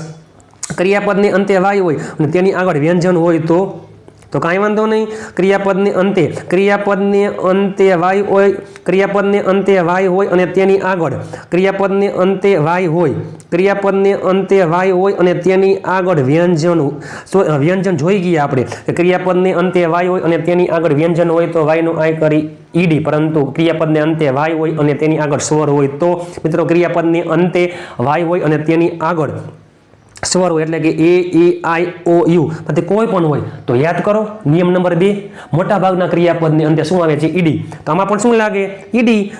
ક્રિયાપદને અંતે વાય હોય અને તેની આગળ વ્યંજન હોય તો કાંઈ વાંધો નહીં. ક્રિયાપદને અંતે વાય હોય અને તેની આગળ ક્રિયાપદને અંતે વાય હોય અને તેની આગળ વ્યંજન જોઈ ગયા આપણે કે ક્રિયાપદને અંતે વાય હોય અને તેની આગળ વ્યંજન હોય તો વાયનો આય કરી ઈડી. પરંતુ ક્રિયાપદને અંતે વાય હોય અને તેની આગળ સ્વર હોય તો મિત્રો ક્રિયાપદને અંતે વાય હોય અને તેની આગળ સ્વર હોય એટલે કે એ ઈ આઈ ઓ યુ પછી કોઈ પણ હોય તો યાદ કરો નિયમ નંબર 2 મોટા ભાગના ક્રિયાપદની અંતે શું આવે છે ઈડી તો આમાં પણ શું લાગે ઈડી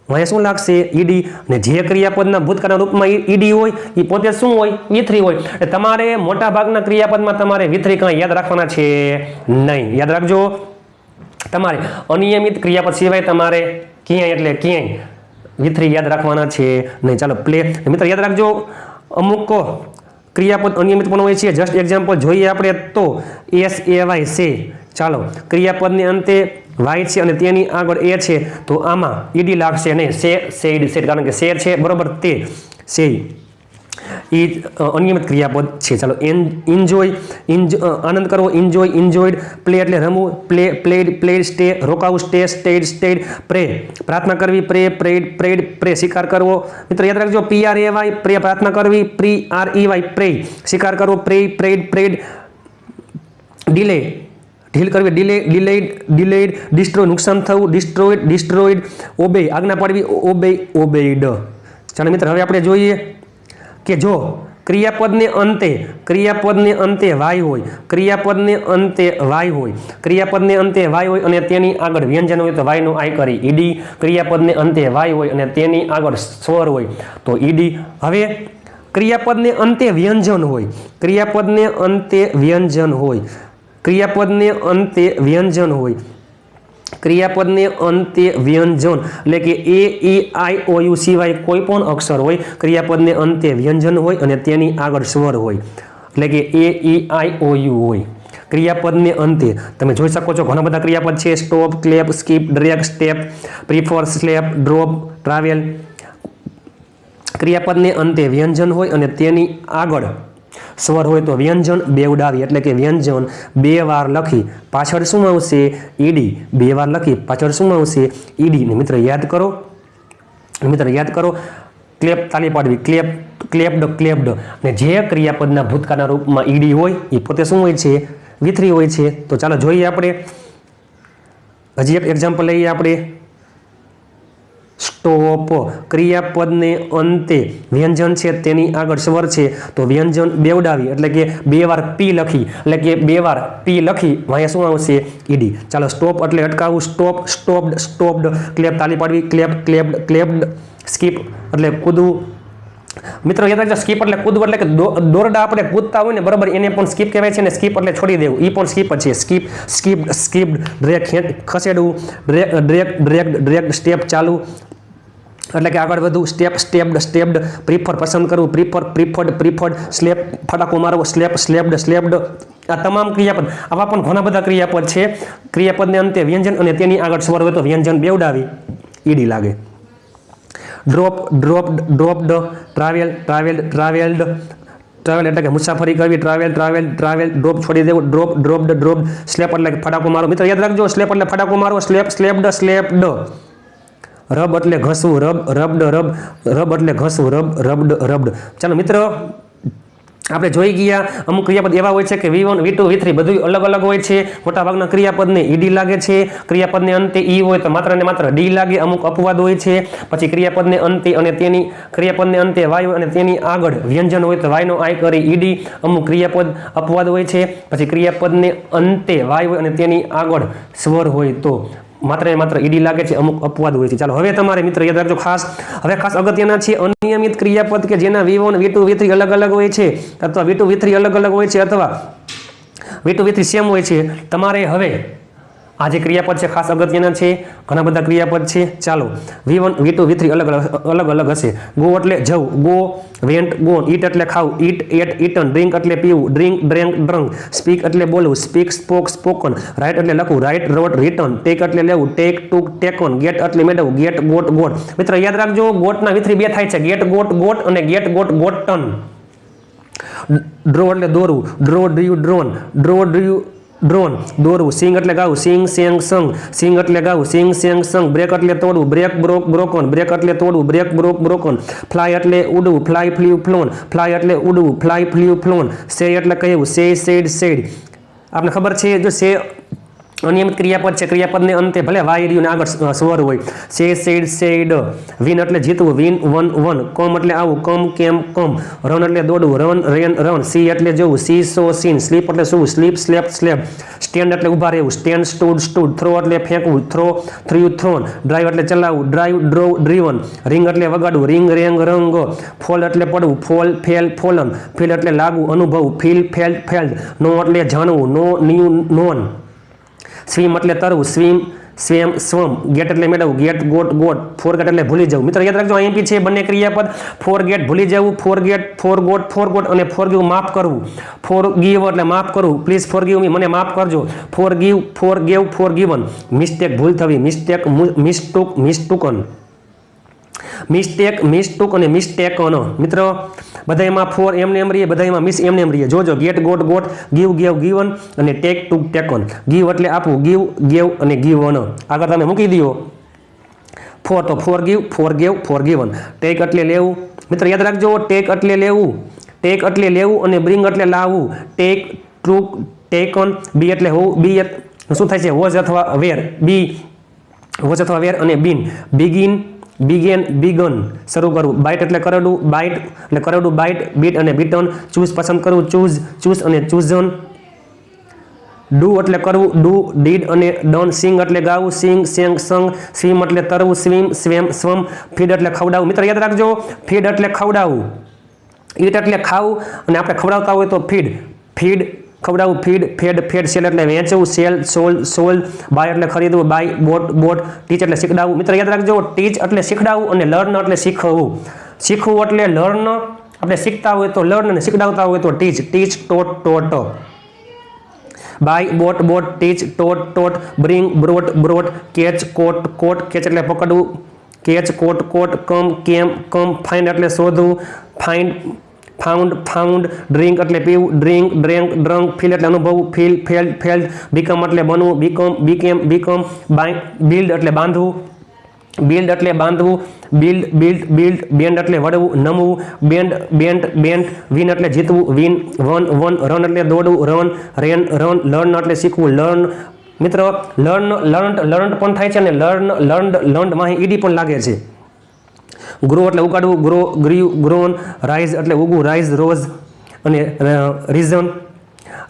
અહીંયા શું લાગશે ઈડી અને જે ક્રિયાપદના ભૂતકાળના રૂપમાં ઈડી હોય એ પોતે શું હોય V3 હોય એટલે તમારે મોટા ભાગના ક્રિયાપદમાં તમારે V3 કાંઈ યાદ રાખવાના છે નહીં યાદ રાખજો તમારે અનિયમિત ક્રિયાપદ સિવાય તમારે ક્યાંય એટલે ક્યાંય V3 યાદ રાખવાના છે નહીં ચાલો પ્લે મિત્ર યાદ રાખજો અમુક ક્રિયાપદ અનિયમિત પણ હોય છે જસ્ટ એક્ઝામ્પલ જોઈએ આપણે તો SAY છે ચાલો ક્રિયાપદની અંતે વાય છે અને તેની આગળ એ છે તો આમાં ઈડી લાગશે નહીં સેડ કારણ કે શેર છે બરોબર તે સે એ અનિયમિત ક્રિયાપદ છે ચાલો એન્જોય આનંદ કરવો એન્જોયડ પ્લે એટલે રમવું પ્લેડ સ્ટે રોકાવું સ્ટેડ પ્રે પ્રાર્થના કરવી પ્રે શિકાર કરવો મિત્રો યાદ રાખજો PRAY પ્રે પ્રાર્થના કરવી PREY પ્રે શિકાર કરવો પ્રેડ ડીલે ઢીલ કરવી ડિલેડ ડિસ્ટ્રોય નુકસાન થવું ડિસ્ટ્રોઇડ ઓબે આજ્ઞા પાડવી ઓબેઇડ ચાલો મિત્ર હવે આપણે જોઈએ કે જો ક્રિયાપદને અંતે વાય હોય ક્રિયાપદને અંતે વાય હોય અને તેની આગળ વ્યંજન હોય તો વાયનો આય કરી ઈડી ક્રિયાપદને અંતે વાય હોય અને તેની આગળ સ્વર હોય તો ઈડી હવે ક્રિયાપદને અંતે વ્યંજન હોય ક્રિયાપદને અંતે વ્યંજન એટલે કે એ ઈ આઈ ઓ યુ સિવાય કોઈ પણ અક્ષર હોય ક્રિયાપદને અંતે વ્યંજન હોય અને તેની આગળ સ્વર હોય એટલે કે એ ઈ આઈ ઓ યુ હોય ક્રિયાપદને અંતે તમે જોઈ શકો છો ઘણા બધા ક્રિયાપદ છે stop clap skip drag step prefer slap drop travel ક્રિયાપદને અંતે વ્યંજન હોય અને તેની આગળ સ્વર હોય તો વ્યંજન બેવડાવી એટલે કે વ્યંજન બે વાર લખી પાછળ શું આવશે ઈડી બે વાર લખી પાછળ શું આવશે ઈડી ને મિત્ર યાદ કરો ક્લેપ તાલી પાડવી ક્લેપ્ડ અને જે ક્રિયાપદના ભૂતકાળના રૂપમાં ઈડી હોય એ પોતે શું હોય છે V3 હોય છે તો ચાલો જોઈએ આપણે હજી એક એક્ઝામ્પલ લઈએ આપણે સ્ટોપ ક્રિયાપદને અંતે વ્યંજન છે તેની આગળ સ્વર છે તો વ્યંજન બેવડાવી એટલે કે બે વાર પી લખી અહીંયા શું આવશે ઈડી ચાલો સ્ટોપ એટલે અટકાવવું સ્ટોપ્ડ ક્લેપ તાલી પાડવી ક્લેપ્ડ સ્કીપ એટલે કૂદવું મિત્રો યાદ રાખજો સ્કીપ એટલે કૂદવું એટલે કે દોરડા આપણે કૂદતા હોય ને બરાબર એને પણ સ્કીપ કહેવાય છે ને સ્કીપ એટલે છોડી દેવું એ પણ સ્કીપ જ છે સ્કીપ્ડ ડ્રેગ ખસેડવું ડ્રેગ સ્ટેપ ચાલુ એટલે કે આગળ વધવું સ્ટેપ્ડ પ્રિફર પસંદ કરવું પ્રિફર્ડ સ્લેપ ફટાકો મારવો સ્લેપ્ડ આ તમામ ક્રિયાપદ આવા પણ ઘણા બધા ક્રિયાપદ છે ક્રિયાપદને અંતે વ્યંજન અને તેની આગળ સ્વર હોય તો વ્યંજન બેવડાવી ઈડી લાગે ડ્રોપ્ડ ટ્રાવેલ્ડ એટલે કે મુસાફરી કરવી ટ્રાવેલ ડ્રોપ છોડી દેવું ડ્રોપ્ડ સ્લેપ એટલે ફટાકો મારો મિત્ર યાદ રાખજો સ્લેપ એટલે ફટાકો મારો સ્લેપ્ડ રબ એટલે ઘસવું રબ એટલે ઘસવું રબડ ચાલો મિત્ર આપણે જોઈ ગયા અમુક ક્રિયાપદ એવા હોય છે કે V1 V2 V3 બધું અલગ અલગ હોય છે મોટાભાગના ક્રિયાપદને ઈડી લાગે છે ક્રિયાપદને અંતે ઈ હોય તો માત્ર ને માત્ર ડી લાગે અમુક અપવાદ હોય છે પછી ક્રિયાપદને અંતે વાય હોય અને તેની આગળ વ્યંજન હોય તો વાયનો આય કરી ઈડી અમુક ક્રિયાપદ અપવાદ હોય છે પછી ક્રિયાપદને અંતે વાય હોય અને તેની આગળ સ્વર હોય તો માત્ર ને માત્ર ઈડી લાગે છે અમુક અપવાદ હોય છે ચાલો હવે તમારે મિત્ર યાદ રાખજો ખાસ અગત્યના છે અનિયમિત ક્રિયાપદ કે જેના V1 V2 V3 અલગ અલગ હોય છે અથવા V2 V3 અલગ અલગ હોય છે અથવા V2 V3 સેમ હોય છે તમારે હવે આ જે ક્રિયાપદ છે ખાસ અગત્યના છે ઘણા બધા ક્રિયાપદ છે ચાલો V1 V2 V3 અલગ અલગ હશે ગો એટલે જવું ગો વેન્ટ ગોન ઈટ એટલે ખાવું ઈટ એટ ઈટન ડ્રિંક એટલે પીવું ડ્રિંક ડ્રંક સ્પીક એટલે બોલવું સ્પીક સ્પોકન રાઇટ એટલે લખવું રાઇટ રોટ રિટર્ન ટેક એટલે લેવું ટેક ટુક ટેકન ગેટ એટલે મેળવવું ગેટ ગોટ મિત્રો યાદ રાખજો ગોટના V3 બે થાય છે ગેટ ગોટ અને ગેટ ગોટન ડ્રો એટલે દોરવું ડ્રો ડ્યુ ડ્રોન દોરવું સિંગ એટલે ગાવું સિંગ સેંગ સંગ સિંગ એટલે ગાવું સિંગ સેંગ સંગ બ્રેક એટલે તોડવું બ્રેક બ્રોકન બ્રેક એટલે તોડવું બ્રેક બ્રોકન ફ્લાય એટલે ઉડવું ફ્લાય ફ્લ્યુ ફ્લોન ફ્લાય એટલે ઉડવું ફ્લાય ફ્લ્યુ ફ્લોન સે એટલે કહેવું સેડ આપણે ખબર છે જો અનિયમિત ક્રિયાપદ છે, ક્રિયાપદને અંતે ભલે વાય રહ્યું ને આગળ સ્વર હોય. Sad said. વિન એટલે જીતવું, વિન વન વન. કમ એટલે આવું, કમ કેમ કમ. રન એટલે દોડવું, રન રેન રન. સી એટલે જવું, સી સો સીન. સ્લીપ એટલે શું, સ્લીપ સ્લેપ સ્લેપ. સ્ટેન્ડ એટલે ઊભા રહેવું, સ્ટેન્ડ સ્ટૂડ સ્ટૂડ. થ્રો એટલે ફેંકવું, થ્રો થ્રુ થ્રોન. ડ્રાઈવ એટલે ચલાવવું, ડ્રાઈવ ડ્રોવ ડ્રીવન. રિંગ એટલે વગાડવું, રિંગ રેંગ રંગ. ફોલ એટલે પડવું, ફોલ ફેલ ફોલન. ફીલ એટલે લાગવું, અનુભવ, ફીલ ફેલ્ડ ફેલ્ડ. નો એટલે જાણવું, નો ન્યુ નોન. સ્વિમ એટલે તરવું, સ્વિમ સ્વેમ સ્વમ. ગેટ એટલે મેળવવું, ગેટ ગોટ ગોટ. ફોરગેટ એટલે ભૂલી જવું. મિત્રો યાદ રાખજો આઈએમપી છે બંને ક્રિયાપદ. ફોરગેટ ભૂલી જવું, ફોરગેટ ફોરગોટ અને ફોરગીવ માફ કરવું. ફોરગીવ એટલે માફ કરવું, પ્લીઝ ફોરગીવ મી, મને માફ કરજો. ફોરગીવ ફોરગેવ ફોરગીવન. મિસ્ટેક ભૂલ થવી, મિસ્ટેક મિસ્ટુક મિસ્ટુકન. મિસ્ટેક મિસ્ટુક અને મિસ્ટેકન. મિત્રો બધામાં ફોર એમને એમ રહીએ, બધામાં મિસ એમને એમ રહીએ. જોજો get got got, give gave given અને ટેક ટુ ટેકન. ગીવ એટલે આપવું, ગીવ ગેવ અને ગીવન. આગળ તમે મૂકી દો ફોર તો ફોરગીવ ફોરગેવ ફોરગીવન. ટેક એટલે લેવું. મિત્રો યાદ રાખજો ટેક એટલે લેવું, ટેક એટલે લેવું અને બ્રિંગ એટલે લાવવું. Tech took taken. બી એટલે હોવું, બી શું થાય છે, વોઝ અથવા વેર. બી વોઝ અથવા વેર અને બીન. બિગિન બિગેન બિગન, શરૂ કરવું. બાઇટ એટલે કરડવું, બાઇટ એટલે કરડવું, બાઇટ. બીટ અને બીટન. ચૂઝ પસંદ કરવું, ચૂઝ ચૂઝ અને ચૂઝન. ડુ એટલે કરવું, ડુ ડીડ અને ડન. સિંગ એટલે ગાવું, સિંગ સેંગ સંગ. સ્વિમ એટલે તરવું, સ્વિમ સ્વેમ સ્વમ. ફીડ એટલે ખવડાવવું. મિત્રો યાદ રાખજો ફીડ એટલે ખવડાવવું. ઈટ એટલે ખાવું અને આપણે ખવડાવતા હોય તો ફીડ, ફીડ ખવડાવવું, ફીડ ફેડ ફેડ. સેલ એટલે વેચવું, સેલ સોલ સોલ. બાય એટલે ખરીદવું, બાય બોટ બોટ. ટીચ એટલે શીખડાવવું. મિત્રો યાદ રાખજો ટીચ એટલે શીખડાવવું અને લર્ન એટલે શીખવવું. શીખવું એટલે લર્ન, આપણે શીખતા હોય તો લર્ન અને શીખડાવતા હોય તો teach, teach taught taught. Buy bought bought, teach taught taught. Bring brought brought. Catch caught caught. Catch એટલે પકડવું, કેચ કોટ કોટ. કમ કેમ કમ. ફાઇન્ડ એટલે શોધવું, ફાઇન્ડ ફાઉન્ડ ફાઉન્ડ. ડ્રિંક એટલે પીવું, ડ્રિંક ડ્રેન્ક ડ્રંક. ફીલ એટલે અનુભવવું, ફીલ ફેલ્ડ ફેલ્ડ. બીકમ એટલે બનવું, બીકમ બીકેમ બીકમ. બિલ્ડ એટલે બાંધવું, બિલ્ડ એટલે બાંધવું, બિલ્ડ બિલ્ડ બિલ્ડ. બેન્ડ એટલે વળવું, નમવું, બેન્ડ બેન્ડ બેન્ડ. વિન એટલે જીતવું, વિન વન વન. રન એટલે દોડવું, રન રેન રન. લર્ન એટલે શીખવું, લર્ન. મિત્રો લર્ન લર્ન લર્ન પણ થાય છે અને લર્ન લર્નડ લર્નડમાં ઈડી પણ લાગે છે. ગ્રો એટલે ઉગાડવું, ગ્રો ગ્રીવ ગ્રોન. રાઇઝ એટલે ઉગવું, રાઇઝ રોઝ અને રીઝન.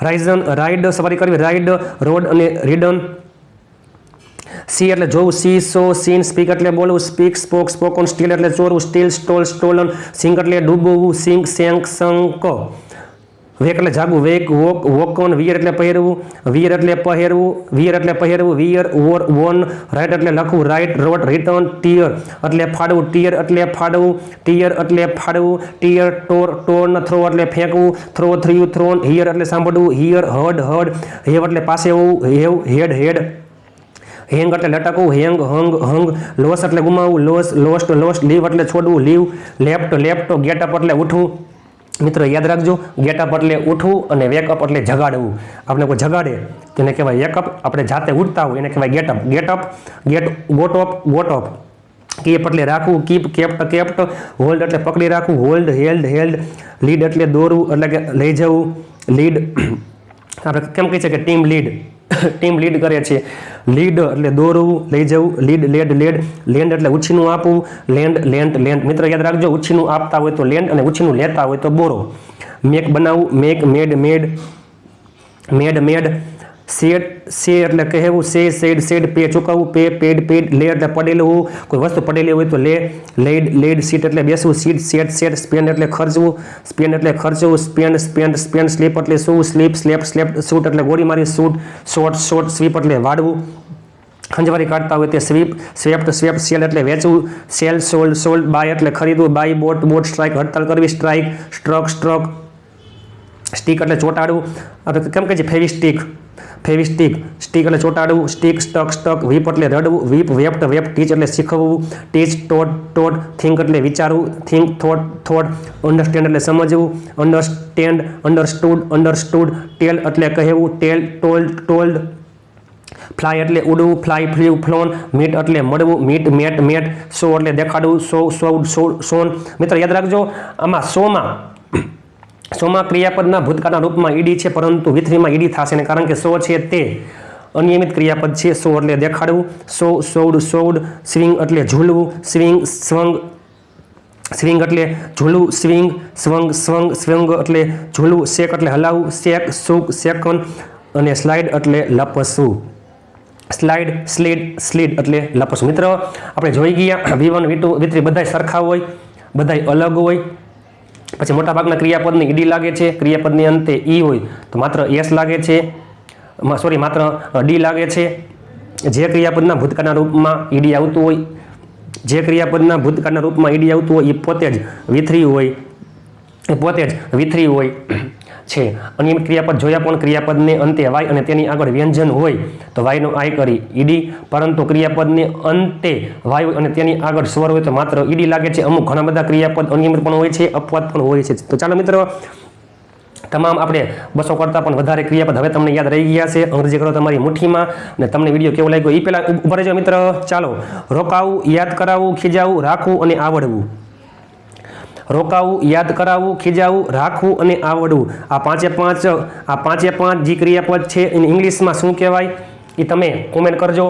રાઇઝન રાઇડ સવારી કરવી, રાઇડ. રોડ અને રીડન. સી એટલે જોવું, સી સો સીન. સ્પીક એટલે બોલવું, સ્પીક સ્પોક સ્પોકન. સ્ટીલ એટલે ચોરવું, સ્ટીલ સ્ટોલ સ્ટોલન. સિંગ એટલે ડૂબવું, સિંગ સેંગ સંક. વેક એટલે જાગવું, વેક વોક વોકન. વિયર એટલે પહેરવું, વિયર એટલે પહેરવું, વિયર એટલે પહેરવું, વિયર વોર વોન. રાઇટ એટલે લખવું, રાઇટ રોટ રિટર્ન. ટીયર એટલે ફાડવું, ટીયર એટલે ફાડવું, ટીયર એટલે ફાડવું. ટીયર ટોર ટોર્ન. થ્રો એટલે ફેંકવું, થ્રો થ્રુ થ્રોન. હિયર એટલે સાંભળવું, હિયર હર્ડ હર્ડ. હેવ એટલે પાસે હોવું, હેવ હેડ હેડ. હેંગ એટલે લટકવું, હેંગ હંગ હંગ. લોસ એટલે ગુમાવવું, લોસ લોસ્ટ લોસ્ટ. લીવ એટલે છોડવું, લીવ લેફ્ટ લેફ્ટ. ગેટઅપ એટલે ઉઠવું. મિત્રો યાદ રાખજો ગેટઅપ એટલે ઉઠવું અને વેકઅપ એટલે જગાડવું. આપણે કોઈ જગાડે તેને કહેવાય વેકઅપ, આપણે જાતે ઉઠતા હોય એને કહેવાય get up. Get up get got up got up. Keep એટલે રાખવું, કીપ કેપ્ટ કેપ્ટ. હોલ્ડ એટલે પકડી રાખવું, હોલ્ડ હેલ્ડ હેલ્ડ. લીડ એટલે દોરવું એટલે કે લઈ જવું, લીડ. આપણે કેમ કહી છે કે ટીમ લીડ, ટીમ લીડ કરે છે. લીડ એટલે દોરવું, લઈ જવું, લીડ લેડ લેડ. લેન્ડ એટલે ઉછીનું આપવું, લેન્ડ લેન્ડ લેન્ડ. મિત્રો યાદ રાખજો ઉછીનું આપતા હોય તો લેન્ડ અને ઉછીનું લેતા હોય તો બોરો. મેક બનાવવું, મેક મેડ મેડ મેડ મેડ. સેડ સે એટલે કહેવું, સે સેડ સેડ. પે ચૂકવવું, પે પેડ પેડ. લે એટલે પડેલું, કોઈ વસ્તુ પડેલી હોય તો લે લેડ લેડ. સીટ એટલે બેસવું, સીટ સેટ સેટ. સ્પેન્ડ એટલે ખર્ચવું, સ્પેન્ડ એટલે ખર્ચવું, સ્પેન્ડ સ્પેન્ડ સ્પેન્ડ. સ્લીપ એટલે શું, સ્લીપ સ્લેપ સ્લેપ. શૂટ એટલે ગોળી મારી, શૂટ શોર્ટ શોર્ટ. સ્વીપ એટલે વાળવું, ખંજવારી કાઢતા હોય તે સ્વીપ સ્વેપ્ટ સ્વેપ્ટ. સેલ એટલે વેચવું, સેલ સોલ્ડ સોલ્ડ. બાય એટલે ખરીદવું, બાય બોટ બોટ. સ્ટ્રાઇક હડતાલ કરવી, સ્ટ્રાઇક સ્ટ્રોક સ્ટ્રોક. સ્ટીક એટલે ચોંટાડવું, આપણે કેમ કહે છે ફેવિસ્ટિક ફેવિસ્ટિક. સ્ટીક એટલે ચોંટાડવું, સ્ટીક સ્ટક સ્ટક. વીપ એટલે રડવું, વીપ વેપ્ટ વેપ. ટીચ એટલે શીખવવું, ટીચ ટોટ ટોટ. થિંક એટલે વિચારવું, થિંક થોટ થોટ. અન્ડરસ્ટેન્ડ એટલે સમજવું, અન્ડરસ્ટેન્ડ અન્ડરસ્ટુડ અન્ડરસ્ટુડ. ટેલ એટલે કહેવું, ટેલ ટોલ્ડ ટોલ્ડ. ફ્લાય એટલે ઉડવું, ફ્લાય ફ્લ્યુ ફ્લોન. મીટ એટલે મળવું, મીટ મેટ મેટ. શો એટલે દેખાડવું, શો શોડ શોન. મિત્રો યાદ રાખજો આમાં શોમાં ક્રિયાપદના ભૂતકાળના રૂપમાં ઈડી છે પરંતુ વિથરીમાં ઈડી થશે ને કારણ કે શો છે તે અનિયમિત ક્રિયાપદ છે. સો એટલે દેખાડવું, સો, સોડ, સોડ. સ્વિંગ એટલે ઝૂલવું, સ્વિંગ, સ્વંગ. સ્વિંગ એટલે ઝૂલવું, સ્વિંગ, સ્વંગ, સ્વંગ, સ્વિંગ એટલે ઝૂલવું. શેક એટલે હલાવવું, શેક, સૂક, શેકન. અને સ્લાઇડ એટલે લપસવું. સ્લાઇડ, સ્લીડ, સ્લીડ એટલે લપસવું. મિત્રો આપણે જોઈ ગયા V1, V2, V3 બધાય સરખા હોય, બધાય અલગ હોય. પછી મોટાભાગના ક્રિયાપદની ઈડી લાગે છે, ક્રિયાપદની અંતે ઈ હોય તો માત્ર એસ લાગે છે, સોરી માત્ર ડી લાગે છે. જે ક્રિયાપદના ભૂતકાળના રૂપમાં ઈડી આવતું હોય, જે ક્રિયાપદના ભૂતકાળના રૂપમાં ઈડી આવતું હોય એ પોતે જ V3 હોય, એ પોતે જ V3 હોય છે. અનિયમિત ક્રિયાપદ જોયા પણ ક્રિયાપદને અંતે વાય અને તેની આગળ વ્યંજન હોય તો વાયનો આય કરી ઈડી, પરંતુ ક્રિયાપદને અંતે વાય હોય અને તેની આગળ સ્વર હોય તો માત્ર ઈડી લાગે છે. અમુક ઘણા બધા ક્રિયાપદ અનિયમિત પણ હોય છે, અપવાદ પણ હોય છે. તો ચાલો મિત્રો, તમામ આપણે 200 કરતાં પણ વધારે ક્રિયાપદ હવે તમને યાદ રહી ગયા છે. અંગ્રેજી કરો તમારી મુઠ્ઠીમાં. અને તમને વિડીયો કેવો લાગ્યો એ પહેલાં ઉભા રહેજો મિત્ર. ચાલો, રોકાવું, યાદ કરાવવું, ખીજાવું, રાખવું અને આવડવું. રોકાવું, યાદ કરાવવું, ખીજાવું, રાખવું અને આવડવું. આ પાંચે પાંચ જે ક્રિયાપદ છે એને ઇંગ્લિશમાં શું કહેવાય એ તમે કોમેન્ટ કરજો.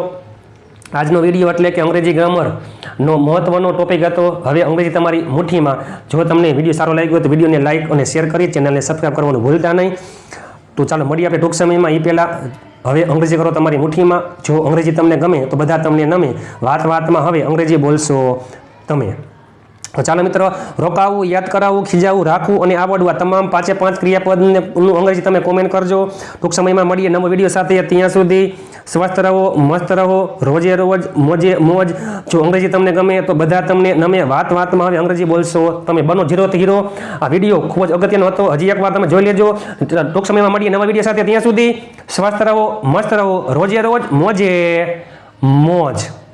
આજનો વિડીયો એટલે કે અંગ્રેજી ગ્રામરનો મહત્વનો ટોપિક હતો. હવે અંગ્રેજી તમારી મુઠ્ઠીમાં. જો તમને વિડીયો સારો લાગ્યો તો વિડીયોને લાઇક અને શેર કરી ચેનલને સબસ્ક્રાઈબ કરવાનું ભૂલતા નહીં. તો ચાલો મળીએ આપણે ટૂંક સમયમાં. એ પહેલાં હવે અંગ્રેજી કરો તમારી મુઠ્ઠીમાં. જો અંગ્રેજી તમને ગમે તો બધા તમને નમે. વાતમાં હવે અંગ્રેજી બોલશો તમે. તો ચાલો મિત્રો, રોકાવું, યાદ કરાવવું, ખીજાવું, રાખવું અને આવડવું, આ તમામ પાંચે પાંચ ક્રિયાપદનું અંગ્રેજી તમે કોમેન્ટ કરજો. ટૂંક સમયમાં મળીએ નવો વિડીયો સાથે. ત્યાં સુધી સ્વસ્થ રહો, મસ્ત રહો, રોજે રોજ મોજે મોજ. જો અંગ્રેજી તમને ગમે તો બધા તમને નમે. વાતમાં હવે અંગ્રેજી બોલશો તમે. બનો 0 થી હીરો. આ વિડીયો ખૂબ જ અગત્યનો હતો. હજી એકવાર તમે જોઈ લેજો. ટૂંક સમયમાં મળીએ નવા વિડીયો સાથે. ત્યાં સુધી સ્વસ્થ રહો, મસ્ત રહો, રોજે રોજ મોજે મોજ.